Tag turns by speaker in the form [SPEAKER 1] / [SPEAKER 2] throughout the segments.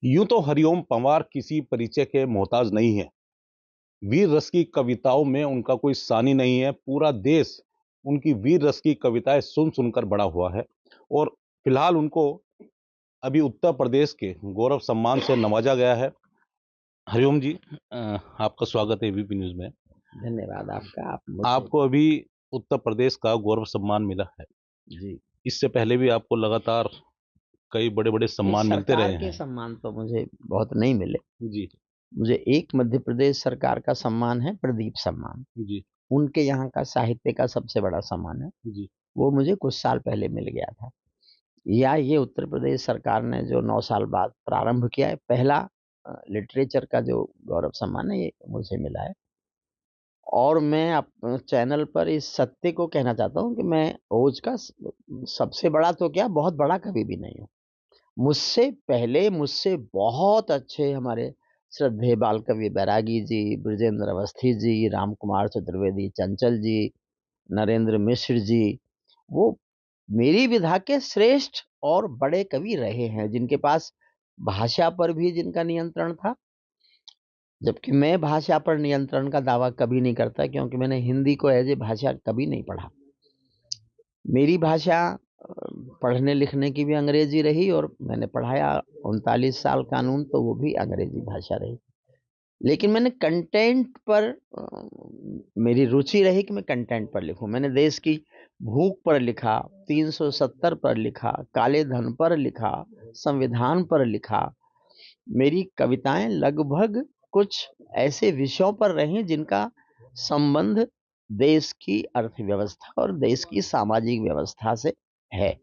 [SPEAKER 1] यूं तो हरिओम पंवार किसी परिचय के मोहताज नहीं है। वीर रस की कविताओं में उनका कोई सानी नहीं है। पूरा देश उनकी वीर रस की कविताएं सुन सुनकर बड़ा हुआ है। और फिलहाल उनको अभी उत्तर प्रदेश के गौरव सम्मान से नवाजा गया है। हरिओम जी, आपका स्वागत है एबीपी न्यूज में।
[SPEAKER 2] धन्यवाद आपका। आप मुझसे
[SPEAKER 1] आपको अभी उत्तर प्रदेश का गौरव सम्मान मिला है।
[SPEAKER 2] जी
[SPEAKER 1] इससे पहले भी आपको लगातार कई बड़े बड़े
[SPEAKER 2] नहीं,
[SPEAKER 1] सम्मान मिलते
[SPEAKER 2] सरकार
[SPEAKER 1] रहे
[SPEAKER 2] के
[SPEAKER 1] हैं।
[SPEAKER 2] सम्मान तो मुझे बहुत नहीं मिले।
[SPEAKER 1] जी।
[SPEAKER 2] मुझे एक मध्य प्रदेश सरकार का सम्मान है, प्रदीप सम्मान।
[SPEAKER 1] जी।
[SPEAKER 2] उनके यहाँ का साहित्य का सबसे बड़ा सम्मान है।
[SPEAKER 1] जी।
[SPEAKER 2] वो मुझे कुछ साल पहले मिल गया था। या ये उत्तर प्रदेश सरकार ने जो 9 साल बाद प्रारंभ किया है, पहला लिटरेचर का जो गौरव सम्मान है, ये मुझे मिला है। और मैं चैनल पर इस सत्य को कहना चाहता हूँ कि मैं ओज का सबसे बड़ा तो क्या, बहुत बड़ा कभी भी नहीं हूँ। मुझसे पहले मुझसे बहुत अच्छे हमारे श्रद्धेय बाल कवि बैरागी जी, बृजेंद्र अवस्थी जी, राम कुमार चतुर्वेदी, चंचल जी, नरेंद्र मिश्र जी, वो मेरी विधा के श्रेष्ठ और बड़े कवि रहे हैं, जिनके पास भाषा पर भी जिनका नियंत्रण था। जबकि मैं भाषा पर नियंत्रण का दावा कभी नहीं करता, क्योंकि मैंने हिंदी को एज ए भाषा कभी नहीं पढ़ा। मेरी भाषा पढ़ने लिखने की भी अंग्रेजी रही, और मैंने पढ़ाया 39 साल कानून, तो वो भी अंग्रेजी भाषा रही। लेकिन मैंने कंटेंट पर मेरी रुचि रही कि मैं कंटेंट पर लिखूं। मैंने देश की भूख पर लिखा, 370 पर लिखा, काले धन पर लिखा, संविधान पर लिखा। मेरी कविताएं लगभग कुछ ऐसे विषयों पर रही जिनका संबंध देश की अर्थव्यवस्था और देश की सामाजिक व्यवस्था से है।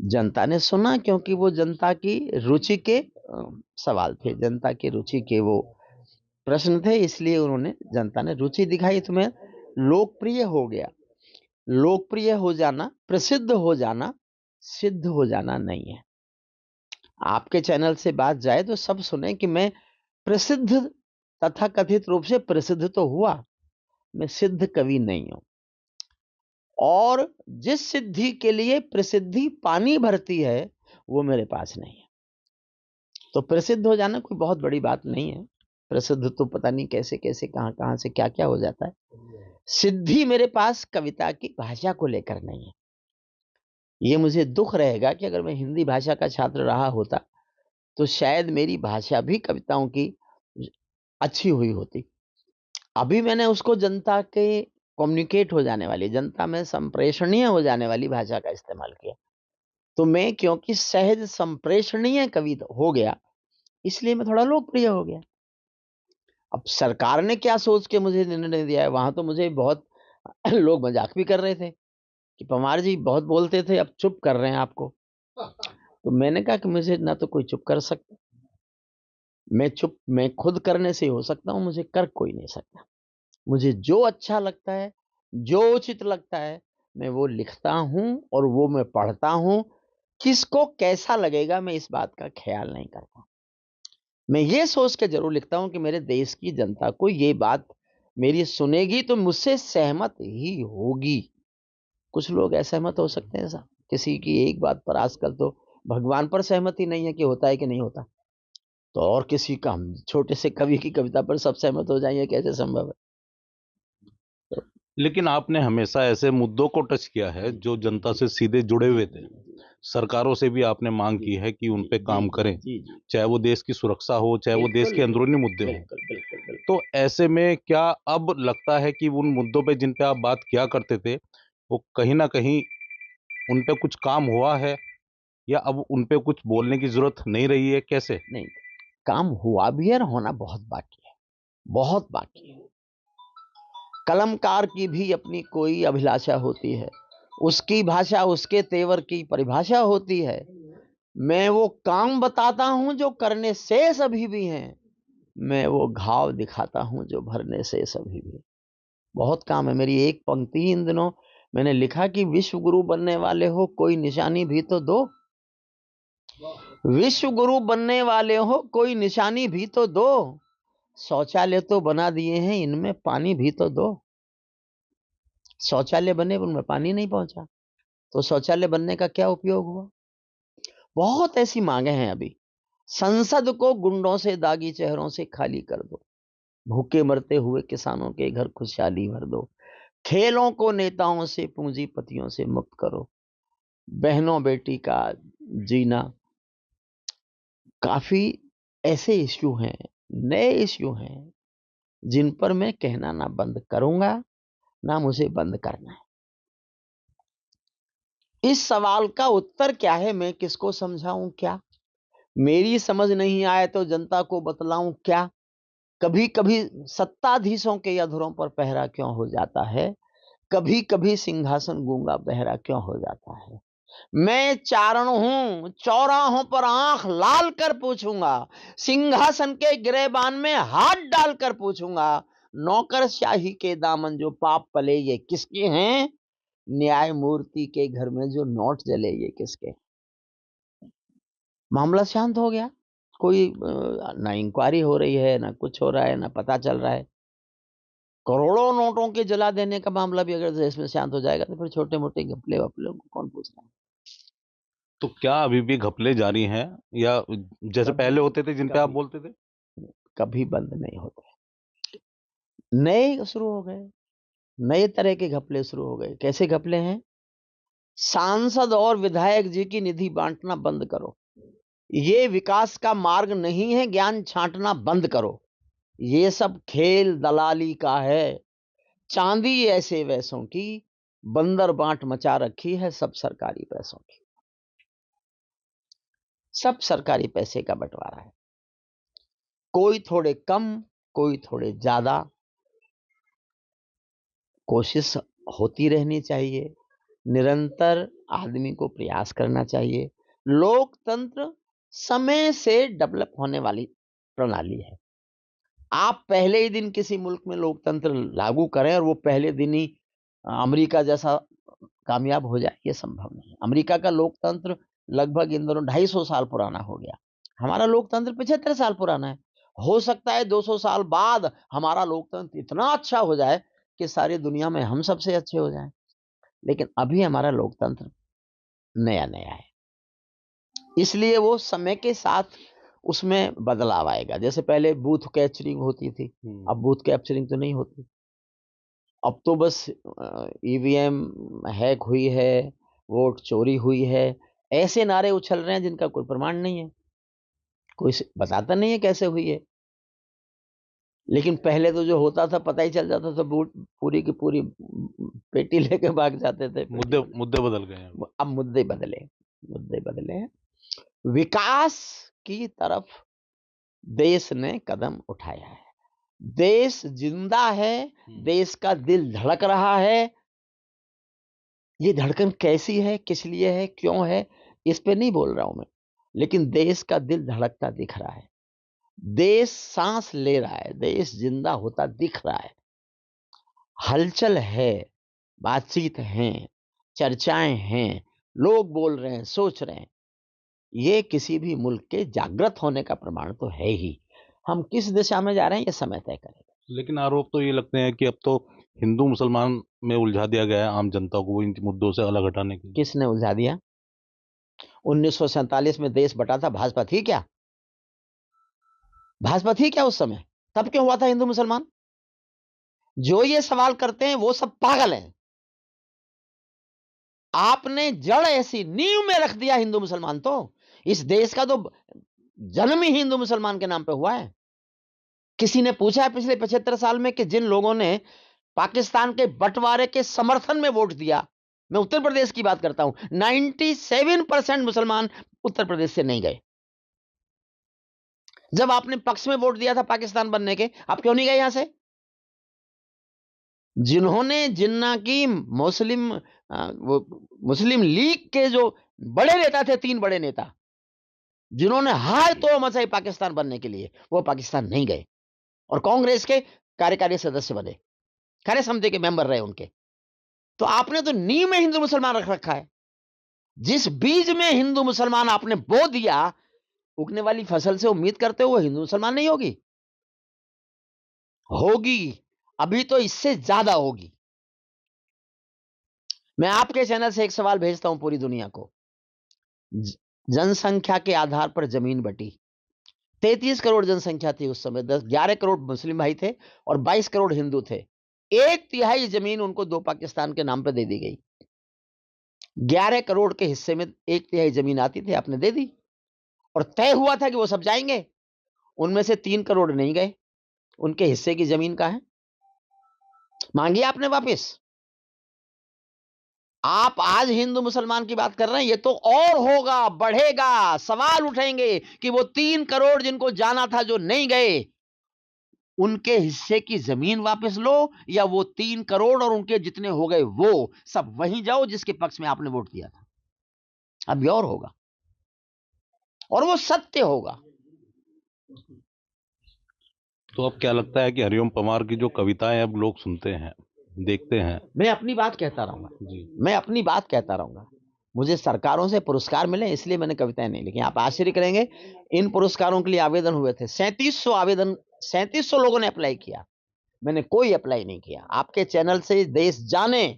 [SPEAKER 2] जनता ने सुना, क्योंकि वो जनता की रुचि के सवाल थे, जनता की रुचि के वो प्रश्न थे, इसलिए उन्होंने जनता ने रुचि दिखाई, तो मैं लोकप्रिय हो गया। लोकप्रिय हो जाना, प्रसिद्ध हो जाना, सिद्ध हो जाना नहीं है। आपके चैनल से बात जाए तो सब सुने कि मैं प्रसिद्ध, तथा कथित रूप से प्रसिद्ध तो हुआ, मैं सिद्ध कवि नहीं हूं। और जिस सिद्धि के लिए प्रसिद्धि पानी भरती है, वो मेरे पास नहीं है। तो प्रसिद्ध हो जाना कोई बहुत बड़ी बात नहीं है। प्रसिद्ध तो पता नहीं कैसे कैसे, कहां कहां से क्या क्या हो जाता है। सिद्धि मेरे पास कविता की भाषा को लेकर नहीं है। ये मुझे दुख रहेगा कि अगर मैं हिंदी भाषा का छात्र रहा होता, तो शायद मेरी भाषा भी कविताओं की अच्छी हुई होती। अभी मैंने उसको जनता के कम्युनिकेट हो जाने वाली, जनता में संप्रेषणीय हो जाने वाली भाषा का इस्तेमाल किया। तो मैं क्योंकि सहज संप्रेषणीय कवि हो गया, इसलिए मैं थोड़ा लोकप्रिय हो गया। अब सरकार ने क्या सोच के मुझे निर्णय दिया है, वहां तो मुझे बहुत लोग मजाक भी कर रहे थे कि पंवार जी बहुत बोलते थे, अब चुप कर रहे हैं आपको। तो मैंने कहा कि मुझे ना तो कोई चुप कर सकता, मैं खुद करने से हो सकता हूं, मुझे कर कोई नहीं सकता। मुझे जो अच्छा लगता है, जो उचित लगता है, मैं वो लिखता हूं और वो मैं पढ़ता हूं। किसको कैसा लगेगा, मैं इस बात का ख्याल नहीं करता। मैं ये सोच के जरूर लिखता हूं कि मेरे देश की जनता को ये बात मेरी सुनेगी तो मुझसे सहमत ही होगी। कुछ लोग असहमत हो सकते हैं साहब, किसी की एक बात पर। आजकल तो भगवान पर सहमति नहीं है कि होता है कि नहीं होता, तो और किसी का, हम छोटे से कवि की कविता पर सब सहमत हो जाएंगे, कैसे संभव है? तो
[SPEAKER 1] लेकिन आपने हमेशा ऐसे मुद्दों को टच किया है
[SPEAKER 2] जी
[SPEAKER 1] जो जनता से सीधे जुड़े हुए थे।
[SPEAKER 2] जी
[SPEAKER 1] सरकारों से भी आपने मांग
[SPEAKER 2] जी
[SPEAKER 1] की है कि उन
[SPEAKER 2] जी
[SPEAKER 1] पे
[SPEAKER 2] जी
[SPEAKER 1] काम
[SPEAKER 2] जी
[SPEAKER 1] करें,
[SPEAKER 2] जी जी
[SPEAKER 1] चाहे वो देश की सुरक्षा हो, चाहे वो देश
[SPEAKER 2] बिल्कुल
[SPEAKER 1] के अंदरूनी मुद्दे हों।
[SPEAKER 2] बिल्कुल बिल्कुल बिल्कुल।
[SPEAKER 1] तो ऐसे में क्या अब लगता है कि उन मुद्दों पे जिन पे आप बात किया करते थे, वो कहीं न कहीं उन पे कुछ काम हुआ है, या अब उन पे कुछ बोलने की ज़रूरत नहीं रही है, कैसे?
[SPEAKER 2] नहीं, काम हुआ भी है और होना बहुत बाकी है, बहुत बाकी है। कलमकार की भी अपनी कोई अभिलाषा होती है, उसकी भाषा उसके तेवर की परिभाषा होती है। मैं वो काम बताता हूं जो करने शेष अभी भी हैं, मैं वो घाव दिखाता हूं जो भरने शेष अभी भी। बहुत काम है। मेरी एक पंक्ति ही इन दिनों मैंने लिखा कि विश्व गुरु बनने वाले हो, कोई निशानी भी तो दो। विश्व गुरु बनने वाले हो, कोई निशानी भी तो दो। शौचालय तो बना दिए हैं, इनमें पानी भी तो दो। शौचालय बने, उनमें पानी नहीं पहुंचा, तो शौचालय बनने का क्या उपयोग हुआ? बहुत ऐसी मांगे हैं अभी। संसद को गुंडों से, दागी चेहरों से खाली कर दो। भूखे मरते हुए किसानों के घर खुशहाली भर दो। खेलों को नेताओं से, पूंजीपतियों से मुक्त करो। बहनों बेटी का जीना। काफी ऐसे इश्यू हैं, नए इश्यू हैं, जिन पर मैं कहना ना बंद करूंगा, ना मुझे बंद करना है। इस सवाल का उत्तर क्या है, मैं किसको समझाऊं क्या? मेरी समझ नहीं आए तो जनता को बतलाऊं क्या? कभी कभी सत्ताधीशों के अधरों पर पहरा क्यों हो जाता है? कभी कभी सिंहासन गूंगा बहरा क्यों हो जाता है? मैं चारण हूं, चौराहों पर आंख लाल कर पूछूंगा। सिंहासन के गिरेबान में हाथ डालकर पूछूंगा। नौकरशाही के दामन जो पाप पले ये किसके हैं? न्याय मूर्ति के घर में जो नोट जले ये किसके? मामला शांत हो गया। कोई ना इंक्वायरी हो रही है, ना कुछ हो रहा है, ना पता चल रहा है। करोड़ों नोटों के जला देने का मामला भी अगर देश में शांत हो जाएगा तो फिर छोटे मोटे घपले वपले को कौन पूछ रहा है?
[SPEAKER 1] तो क्या अभी भी घपले जारी हैं, या जैसे पहले होते थे जिन पे आप बोलते थे?
[SPEAKER 2] कभी बंद नहीं होते। नए शुरू हो गए, नए तरह के घपले शुरू हो गए। कैसे घपले हैं? सांसद और विधायक जी की निधि बांटना बंद करो। ये विकास का मार्ग नहीं है, ज्ञान छांटना बंद करो। ये सब खेल दलाली का है। चांदी ऐसे वैसों की, बंदर बांट मचा रखी है सब सरकारी पैसों की। सब सरकारी पैसे का बंटवारा है। कोई थोड़े कम, कोई थोड़े ज्यादा। कोशिश होती रहनी चाहिए। निरंतर आदमी को प्रयास करना चाहिए। लोकतंत्र समय से डेवलप होने वाली प्रणाली है। आप पहले ही दिन किसी मुल्क में लोकतंत्र लागू करें और वो पहले दिन ही अमेरिका जैसा कामयाब हो जाए, ये संभव नहीं। अमेरिका का लोकतंत्र लगभग इन दोनों 250 साल पुराना हो गया। हमारा लोकतंत्र 75 साल पुराना है। हो सकता है 200 साल बाद हमारा लोकतंत्र इतना अच्छा हो जाए कि सारी दुनिया में हम सबसे अच्छे हो जाएं। लेकिन अभी हमारा लोकतंत्र नया नया है, इसलिए वो समय के साथ उसमें बदलाव आएगा। जैसे पहले बूथ कैप्चरिंग होती थी, अब बूथ कैप्चरिंग तो नहीं होती। अब तो बस ईवीएम हैक हुई है, वोट चोरी हुई है, ऐसे नारे उछल रहे हैं जिनका कोई प्रमाण नहीं है। कोई बताता नहीं है कैसे हुई है। लेकिन पहले तो जो होता था पता ही चल जाता था, वोट पूरी की पूरी पेटी लेके भाग जाते थे।
[SPEAKER 1] मुद्दे मुद्दे बदल गए हैं।
[SPEAKER 2] अब मुद्दे बदले, मुद्दे बदले हैं। विकास की तरफ देश ने कदम उठाया है। देश जिंदा है, देश का दिल धड़क रहा है। ये धड़कन कैसी है, किस लिए है, क्यों है, इस पे नहीं बोल रहा हूं मैं, लेकिन देश का दिल धड़कता दिख रहा है। देश सांस ले रहा है, देश जिंदा होता दिख रहा है। हलचल है, बातचीत है, चर्चाएं हैं, लोग बोल रहे हैं, सोच रहे हैं। ये किसी भी मुल्क के जागृत होने का प्रमाण तो है ही। हम किस दिशा में जा रहे हैं ये समय तय करेगा।
[SPEAKER 1] लेकिन आरोप तो ये लगते हैं कि अब तो हिंदू मुसलमान में उलझा दिया गया है आम जनता को इन मुद्दों से अलग हटाने के लिए।
[SPEAKER 2] किसने उलझा दिया? 1947 में देश बटा था, भाजपा थी क्या? भाजपा थी क्या उस समय? तब क्यों हुआ था हिंदू मुसलमान? जो ये सवाल करते हैं वो सब पागल हैं। आपने जड़ ऐसी नींव में रख दिया हिंदू मुसलमान। तो इस देश का तो जन्म ही हिंदू मुसलमान के नाम पे हुआ है। किसी ने पूछा है पिछले 75 साल में कि जिन लोगों ने पाकिस्तान के बंटवारे के समर्थन में वोट दिया, मैं उत्तर प्रदेश की बात करता हूं, 97% मुसलमान उत्तर प्रदेश से नहीं गए। जब आपने पक्ष में वोट दिया था पाकिस्तान बनने के, आप क्यों नहीं गए यहां से? जिन्होंने जिन्ना की मुस्लिम लीग के जो बड़े नेता थे, 3 बड़े नेता, जिन्होंने हाय तो मचाई पाकिस्तान बनने के लिए, वो पाकिस्तान नहीं गए और कांग्रेस के कार्यकारी सदस्य बने, कार्य समिति के मेंबर रहे उनके। तो आपने तो नींव में हिंदू मुसलमान रख रखा है। जिस बीज में हिंदू मुसलमान आपने बो दिया, उगने वाली फसल से उम्मीद करते हो वो हिंदू मुसलमान नहीं होगी। होगी, अभी तो इससे ज्यादा होगी। मैं आपके चैनल से एक सवाल भेजता हूं पूरी दुनिया को। जनसंख्या के आधार पर जमीन बटी, 33 करोड़ जनसंख्या थी उस समय, 11 करोड़ मुस्लिम भाई थे और 22 करोड़ हिंदू थे। 1/3 जमीन उनको 2 पाकिस्तान के नाम पे दे दी गई। 11 करोड़ के हिस्से में 1/3 जमीन आती थी, आपने दे दी और तय हुआ था कि वो सब जाएंगे। उनमें से 3 करोड़ नहीं गए, उनके हिस्से की जमीन कहां है? मांगी आपने वापस। आप आज हिंदू मुसलमान की बात कर रहे हैं, ये तो और होगा, बढ़ेगा। सवाल उठेंगे कि वो 3 करोड़ जिनको जाना था, जो नहीं गए, उनके हिस्से की जमीन वापस लो, या वो 3 करोड़ और उनके जितने हो गए वो सब वहीं जाओ जिसके पक्ष में आपने वोट दिया था। अब ये और होगा और वो सत्य होगा।
[SPEAKER 1] तो अब क्या लगता है कि हरिओम परमार की जो कविताएं अब लोग सुनते हैं, देखते हैं?
[SPEAKER 2] मैं अपनी बात कहता रहूंगा
[SPEAKER 1] जी।
[SPEAKER 2] मैं अपनी बात कहता रहूंगा। मुझे सरकारों से पुरस्कार मिले, इसलिए मैंने कविताएं नहीं लिखी। आप आश्चर्य करेंगे, इन पुरस्कारों के लिए आवेदन हुए थे 3700 आवेदन, 3700 लोगों ने अप्लाई किया, मैंने कोई अप्लाई नहीं किया। आपके चैनल से देश जाने,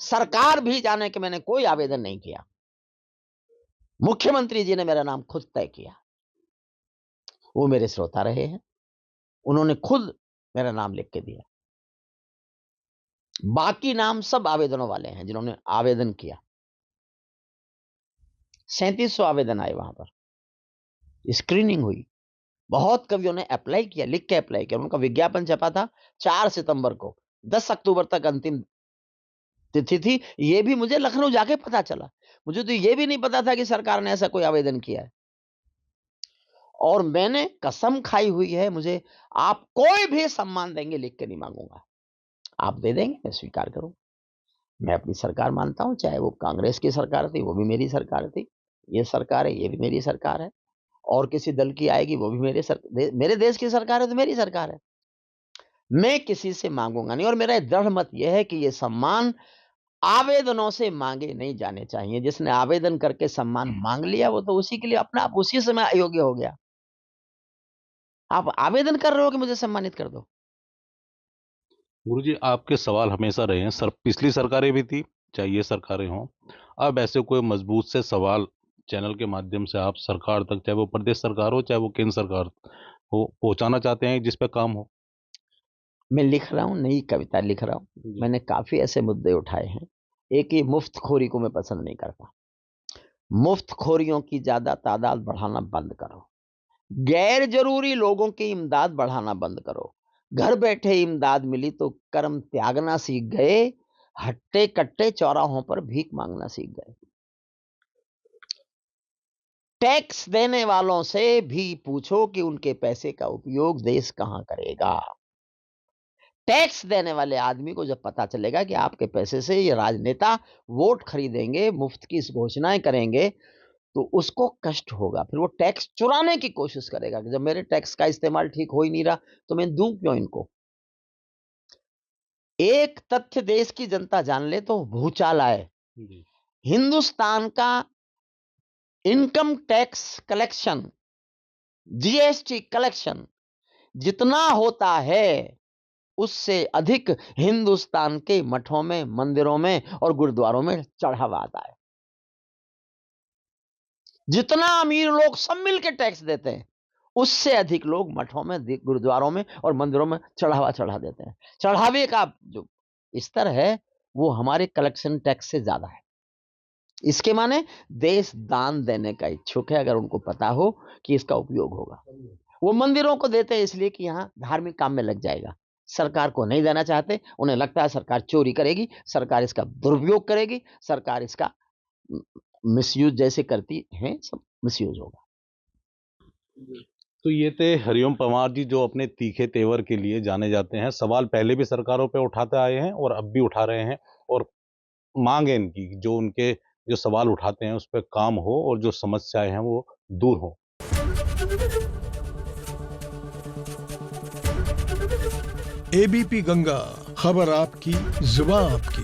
[SPEAKER 2] सरकार भी जाने कि मैंने कोई आवेदन नहीं किया। मुख्यमंत्री जी ने मेरा नाम खुद तय किया, वो मेरे श्रोता रहे हैं, उन्होंने खुद मेरा नाम लिख के दिया। बाकी नाम सब आवेदनों वाले हैं जिन्होंने आवेदन किया। 3700 आवेदन आए, वहां पर स्क्रीनिंग हुई, बहुत कवियों ने अप्लाई किया, लिख के अप्लाई किया। उनका विज्ञापन छपा था 4 सितंबर को, 10 अक्टूबर तक अंतिम तिथि थी। ये भी मुझे लखनऊ जाके पता चला, मुझे तो ये भी नहीं पता था कि सरकार ने ऐसा कोई आवेदन किया है। और मैंने कसम खाई हुई है, मुझे आप कोई भी सम्मान देंगे, लिख के नहीं मांगूंगा, आप दे देंगे मैं स्वीकार करूं। मैं अपनी सरकार मानता हूं, चाहे वो कांग्रेस की सरकार थी, वो भी मेरी सरकार थी, ये सरकार है, ये भी मेरी सरकार है, और किसी दल की आएगी वो भी मेरे देश की सरकार है तो मेरी सरकार है। मैं किसी से मांगूंगा नहीं, और मेरा दृढ़ मत यह है कि ये सम्मान आवेदनों से मांगे नहीं जाने चाहिए। जिसने आवेदन करके सम्मान मांग लिया, वो तो उसी के लिए अपना आप उसी समय अयोग्य हो गया। आप आवेदन कर रहे हो कि मुझे सम्मानित कर दो।
[SPEAKER 1] गुरुजी, आपके सवाल हमेशा रहे हैं, पिछली सरकारें भी थी, चाहे ये सरकारें हों, अब ऐसे कोई मजबूत से सवाल चैनल के माध्यम से आप सरकार तक, चाहे वो प्रदेश सरकार हो चाहे वो केंद्र सरकार हो, पहुंचाना चाहते हैं जिस पे काम हो?
[SPEAKER 2] मैं लिख रहा हूं, नई कविता लिख रहा हूं। मैंने काफी ऐसे मुद्दे उठाए हैं। एक ही मुफ्तखोरी को मैं पसंद नहीं करता। मुफ्तखोरियों की ज्यादा तादाद बढ़ाना बंद करो, गैर जरूरी लोगों की इमदाद बढ़ाना बंद करो। घर बैठे इमदाद मिली तो कर्म त्यागना सीख गए, हट्टे कट्टे चौराहों पर भीख मांगना सीख गए। टैक्स देने वालों से भी पूछो कि उनके पैसे का उपयोग देश कहां करेगा। टैक्स देने वाले आदमी को जब पता चलेगा कि आपके पैसे से ये राजनेता वोट खरीदेंगे, मुफ्त की घोषणाएं करेंगे, तो उसको कष्ट होगा। फिर वो टैक्स चुराने की कोशिश करेगा कि जब मेरे टैक्स का इस्तेमाल ठीक हो ही नहीं रहा तो मैं दूं क्यों इनको। एक तथ्य देश की जनता जान ले तो भूचाल आए। हिंदुस्तान का income tax collection, GST collection जितना होता है, उससे अधिक हिंदुस्तान के मठों में, मंदिरों में और गुरुद्वारों में चढ़ावा आता है। जितना अमीर लोग सब मिलकर टैक्स देते हैं, उससे अधिक लोग मठों में, गुरुद्वारों में और मंदिरों में चढ़ावा चढ़ा देते हैं। चढ़ावे का जो स्तर है वो हमारे कलेक्शन टैक्स से ज्यादा है। इसके माने देश दान देने का इच्छुक है, अगर उनको पता हो कि इसका उपयोग होगा। वो मंदिरों को देते हैं इसलिए कि यहां धार्मिक काम में लग जाएगा। सरकार को नहीं देना चाहते, उन्हें लगता है सरकार चोरी करेगी, सरकार इसका दुरुपयोग करेगी, सरकार इसका मिसयूज जैसे करती है, सब मिसयूज होगा।
[SPEAKER 1] तो ये थे हरिओम परमार जी, जो अपने तीखे तेवर के लिए जाने जाते हैं। सवाल पहले भी सरकारों पे उठाते आए हैं और अब भी उठा रहे हैं, और मांग है इनकी जो उनके जो सवाल उठाते हैं उस पर काम हो और जो समस्याएं हैं वो दूर हो।
[SPEAKER 3] एबीपी गंगा, खबर आपकी, जुबान आपकी।